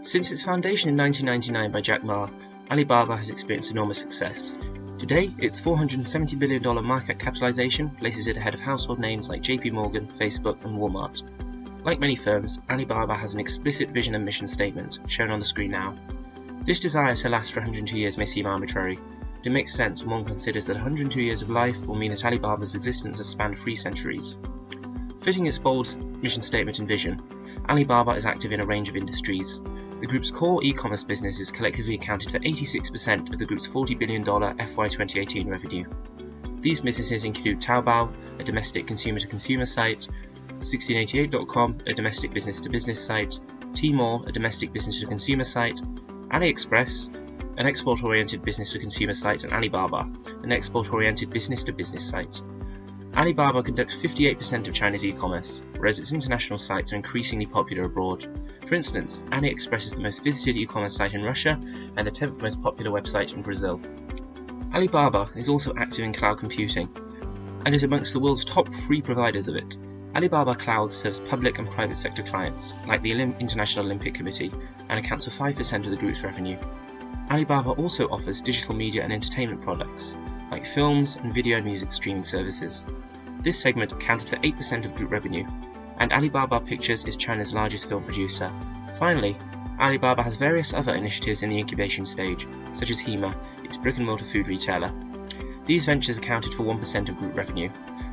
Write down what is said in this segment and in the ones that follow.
Since its foundation in 1999 by Jack Ma, Alibaba has experienced enormous success. Today, its $470 billion market capitalization places it ahead of household names like JP Morgan, Facebook, and Walmart. Like many firms, Alibaba has an explicit vision and mission statement, shown on the screen now. This desire to last for 102 years may seem arbitrary, but it makes sense when one considers that 102 years of life will mean that Alibaba's existence has spanned 3 centuries. Fitting its bold mission statement and vision, Alibaba is active in a range of industries. The group's core e-commerce businesses collectively accounted for 86% of the group's $40 billion FY 2018 revenue. These businesses include Taobao, a domestic consumer-to-consumer site, 1688.com, a domestic business-to-business site, Tmall, a domestic business-to-consumer site, AliExpress, an export-oriented business-to-consumer site, and Alibaba, an export-oriented business-to-business site. Alibaba conducts 58% of China's e-commerce, whereas its international sites are increasingly popular abroad. For instance, AliExpress is the most visited e-commerce site in Russia and the 10th most popular website in Brazil. Alibaba is also active in cloud computing and is amongst the world's top 3 providers of it. Alibaba Cloud serves public and private sector clients, like the International Olympic Committee, and accounts for 5% of the group's revenue. Alibaba also offers digital media and entertainment products, like films and video and music streaming services. This segment accounted for 8% of group revenue, and Alibaba Pictures is China's largest film producer. Finally, Alibaba has various other initiatives in the incubation stage, such as Hema, its brick-and-mortar food retailer. These ventures accounted for 1% of group revenue.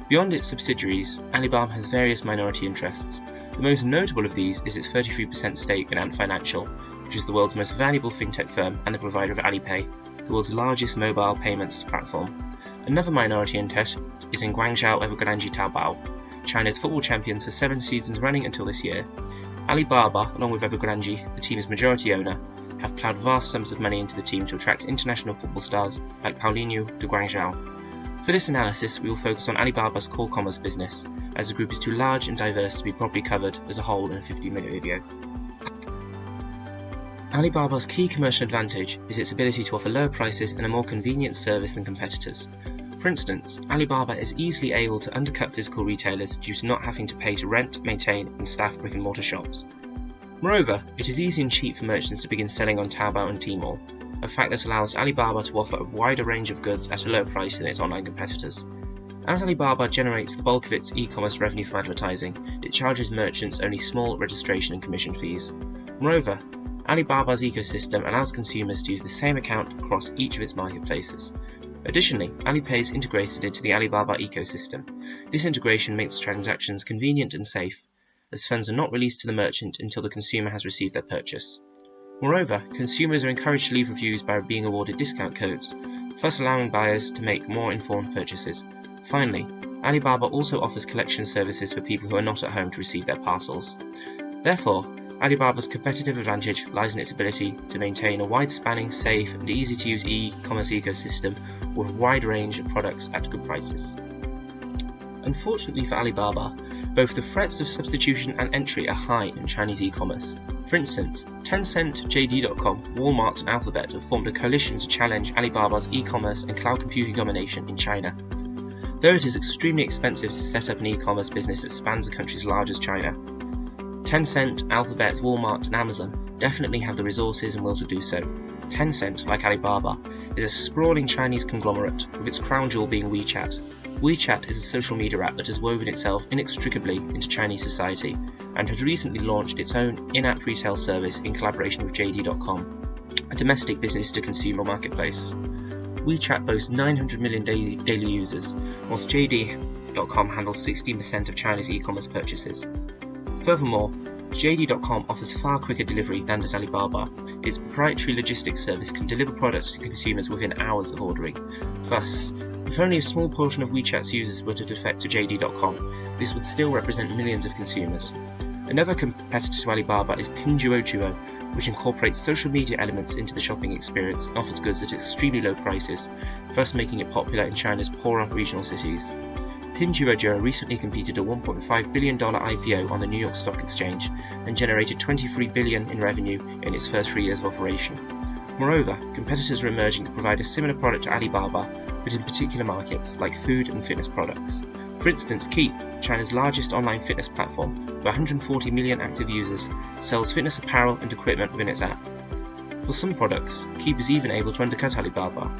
Beyond its subsidiaries, Alibaba has various minority interests. The most notable of these is its 33% stake in Ant Financial, which is the world's most valuable fintech firm and the provider of Alipay, the world's largest mobile payments platform. Another minority interest is in Guangzhou Evergrande Taobao, China's football champions for 7 seasons running until this year. Alibaba, along with Evergrande, the team's majority owner, have ploughed vast sums of money into the team to attract international football stars like Paulinho de Guangzhou. For this analysis, we will focus on Alibaba's core commerce business, as the group is too large and diverse to be properly covered as a whole in a 50-minute video. Alibaba's key commercial advantage is its ability to offer lower prices and a more convenient service than competitors. For instance, Alibaba is easily able to undercut physical retailers due to not having to pay to rent, maintain, and staff brick-and-mortar shops. Moreover, it is easy and cheap for merchants to begin selling on Taobao and Tmall, a fact that allows Alibaba to offer a wider range of goods at a lower price than its online competitors. As Alibaba generates the bulk of its e-commerce revenue from advertising, it charges merchants only small registration and commission fees. Moreover, Alibaba's ecosystem allows consumers to use the same account across each of its marketplaces. Additionally, Alipay is integrated into the Alibaba ecosystem. This integration makes transactions convenient and safe, as funds are not released to the merchant until the consumer has received their purchase. Moreover, consumers are encouraged to leave reviews by being awarded discount codes, thus allowing buyers to make more informed purchases. Finally, Alibaba also offers collection services for people who are not at home to receive their parcels. Therefore, Alibaba's competitive advantage lies in its ability to maintain a wide-spanning, safe, and easy-to-use e-commerce ecosystem with a wide range of products at good prices. Unfortunately for Alibaba, both the threats of substitution and entry are high in Chinese e-commerce. For instance, Tencent, JD.com, Walmart, and Alphabet have formed a coalition to challenge Alibaba's e-commerce and cloud computing domination in China. Though it is extremely expensive to set up an e-commerce business that spans a country as large as China, Tencent, Alphabet, Walmart, and Amazon definitely have the resources and will to do so. Tencent, like Alibaba, is a sprawling Chinese conglomerate, with its crown jewel being WeChat. WeChat is a social media app that has woven itself inextricably into Chinese society, and has recently launched its own in-app retail service in collaboration with JD.com, a domestic business-to-consumer marketplace. WeChat boasts 900 million daily users, whilst JD.com handles 16% of China's e-commerce purchases. Furthermore, JD.com offers far quicker delivery than does Alibaba. Its proprietary logistics service can deliver products to consumers within hours of ordering. Thus, if only a small portion of WeChat's users were to defect to JD.com, this would still represent millions of consumers. Another competitor to Alibaba is Pinduoduo, which incorporates social media elements into the shopping experience and offers goods at extremely low prices, thus making it popular in China's poorer regional cities. Pinduoduo recently completed a $1.5 billion IPO on the New York Stock Exchange and generated $23 billion in revenue in its first 3 years of operation. Moreover, competitors are emerging that provide a similar product to Alibaba, but in particular markets like food and fitness products. For instance, Keep, China's largest online fitness platform, with 140 million active users, sells fitness apparel and equipment within its app. For some products, Keep is even able to undercut Alibaba.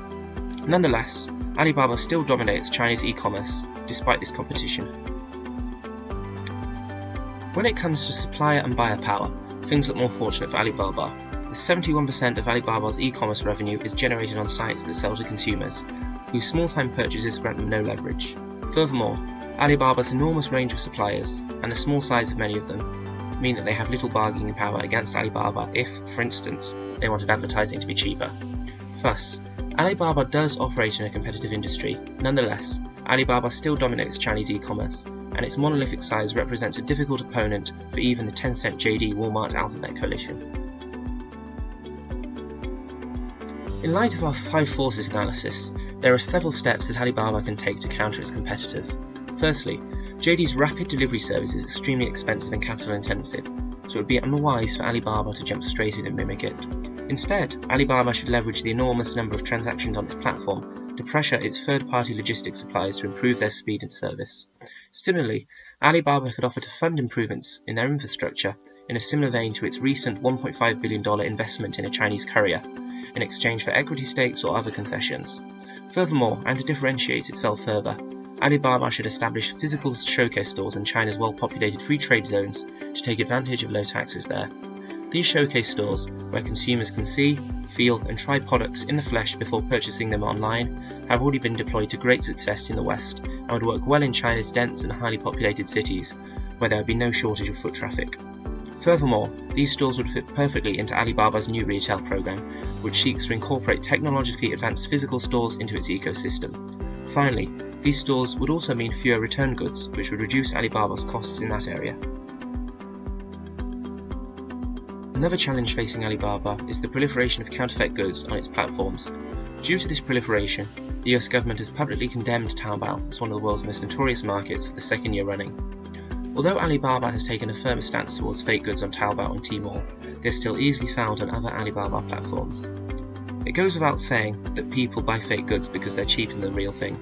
Nonetheless, Alibaba still dominates Chinese e-commerce despite this competition. When it comes to supplier and buyer power, things look more fortunate for Alibaba, as 71% of Alibaba's e-commerce revenue is generated on sites that sell to consumers, whose small-time purchases grant them no leverage. Furthermore, Alibaba's enormous range of suppliers, and the small size of many of them, mean that they have little bargaining power against Alibaba if, for instance, they wanted advertising to be cheaper. Thus, Alibaba does operate in a competitive industry. Nonetheless, Alibaba still dominates Chinese e-commerce, and its monolithic size represents a difficult opponent for even the Tencent, JD, Walmart, Alphabet coalition. In light of our 5 forces analysis, there are several steps that Alibaba can take to counter its competitors. Firstly, JD's rapid delivery service is extremely expensive and capital intensive, so it would be unwise for Alibaba to jump straight in and mimic it. Instead, Alibaba should leverage the enormous number of transactions on its platform to pressure its third-party logistics suppliers to improve their speed and service. Similarly, Alibaba could offer to fund improvements in their infrastructure in a similar vein to its recent $1.5 billion investment in a Chinese courier, in exchange for equity stakes or other concessions. Furthermore, and to differentiate itself further, Alibaba should establish physical showcase stores in China's well-populated free trade zones to take advantage of low taxes there. These showcase stores, where consumers can see, feel and try products in the flesh before purchasing them online, have already been deployed to great success in the West and would work well in China's dense and highly populated cities, where there would be no shortage of foot traffic. Furthermore, these stores would fit perfectly into Alibaba's new retail program, which seeks to incorporate technologically advanced physical stores into its ecosystem. Finally, these stores would also mean fewer return goods, which would reduce Alibaba's costs in that area. Another challenge facing Alibaba is the proliferation of counterfeit goods on its platforms. Due to this proliferation, the US government has publicly condemned Taobao as one of the world's most notorious markets for the second year running. Although Alibaba has taken a firmer stance towards fake goods on Taobao and Tmall, they are still easily found on other Alibaba platforms. It goes without saying that people buy fake goods because they're cheaper than the real thing.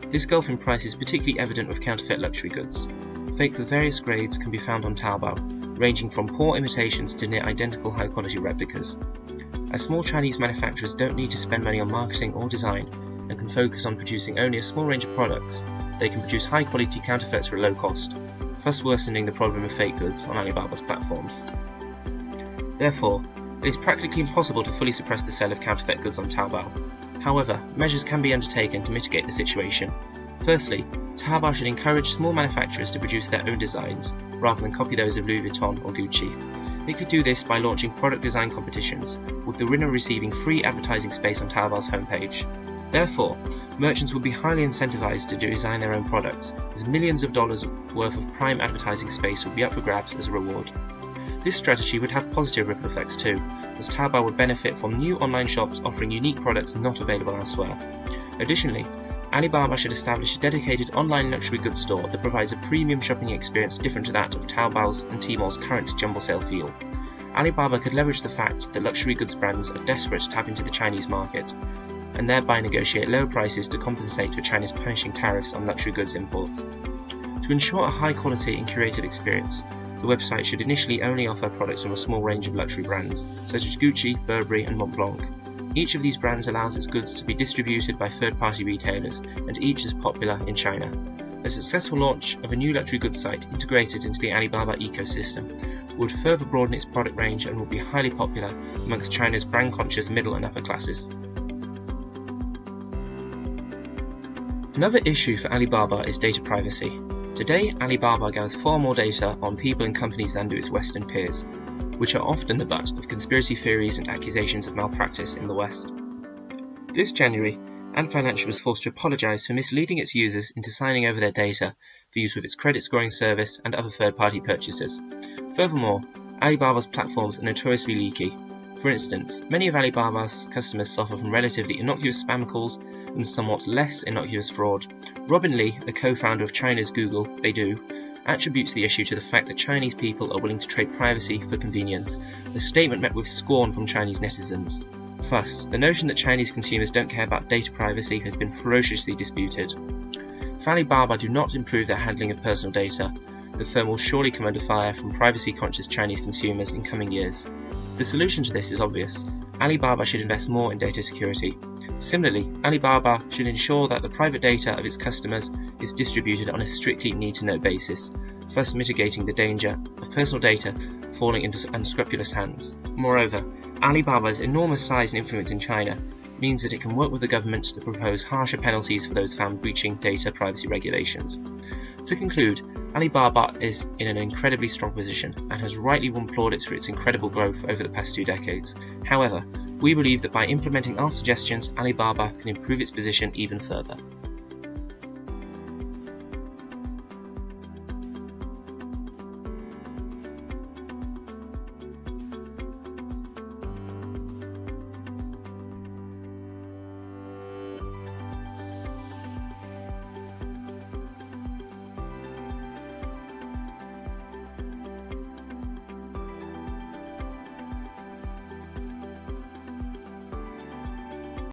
This gulf in price is particularly evident with counterfeit luxury goods. Fakes of various grades can be found on Taobao, ranging from poor imitations to near identical high-quality replicas. As small Chinese manufacturers don't need to spend money on marketing or design and can focus on producing only a small range of products, they can produce high-quality counterfeits for a low cost, thus worsening the problem of fake goods on Alibaba's platforms. Therefore, it is practically impossible to fully suppress the sale of counterfeit goods on Taobao. However, measures can be undertaken to mitigate the situation. Firstly, Taobao should encourage small manufacturers to produce their own designs, rather than copy those of Louis Vuitton or Gucci. It could do this by launching product design competitions, with the winner receiving free advertising space on Taobao's homepage. Therefore, merchants would be highly incentivized to design their own products, as millions of dollars worth of prime advertising space would be up for grabs as a reward. This strategy would have positive ripple effects too, as Taobao would benefit from new online shops offering unique products not available elsewhere. Additionally, Alibaba should establish a dedicated online luxury goods store that provides a premium shopping experience different to that of Taobao's and Tmall's current jumble sale feel. Alibaba could leverage the fact that luxury goods brands are desperate to tap into the Chinese market, and thereby negotiate lower prices to compensate for China's punishing tariffs on luxury goods imports. To ensure a high quality and curated experience, the website should initially only offer products from a small range of luxury brands, such as Gucci, Burberry and Montblanc. Each of these brands allows its goods to be distributed by third-party retailers, and each is popular in China. A successful launch of a new luxury goods site integrated into the Alibaba ecosystem would further broaden its product range and would be highly popular amongst China's brand-conscious middle and upper classes. Another issue for Alibaba is data privacy. Today, Alibaba gathers far more data on people and companies than do its Western peers, which are often the butt of conspiracy theories and accusations of malpractice in the West. This January, Ant Financial was forced to apologise for misleading its users into signing over their data for use with its credit scoring service and other third-party purchases. Furthermore, Alibaba's platforms are notoriously leaky. For instance, many of Alibaba's customers suffer from relatively innocuous spam calls and somewhat less innocuous fraud. Robin Li, a co-founder of China's Google, Baidu, attributes the issue to the fact that Chinese people are willing to trade privacy for convenience, a statement met with scorn from Chinese netizens. Thus, the notion that Chinese consumers don't care about data privacy has been ferociously disputed. If Alibaba do not improve their handling of personal data, the firm will surely come under fire from privacy-conscious Chinese consumers in coming years. The solution to this is obvious. Alibaba should invest more in data security. Similarly, Alibaba should ensure that the private data of its customers is distributed on a strictly need-to-know basis, thus mitigating the danger of personal data falling into unscrupulous hands. Moreover, Alibaba's enormous size and influence in China means that it can work with the government to propose harsher penalties for those found breaching data privacy regulations. To conclude, Alibaba is in an incredibly strong position and has rightly won plaudits for its incredible growth over the past 2 decades. However, we believe that by implementing our suggestions, Alibaba can improve its position even further.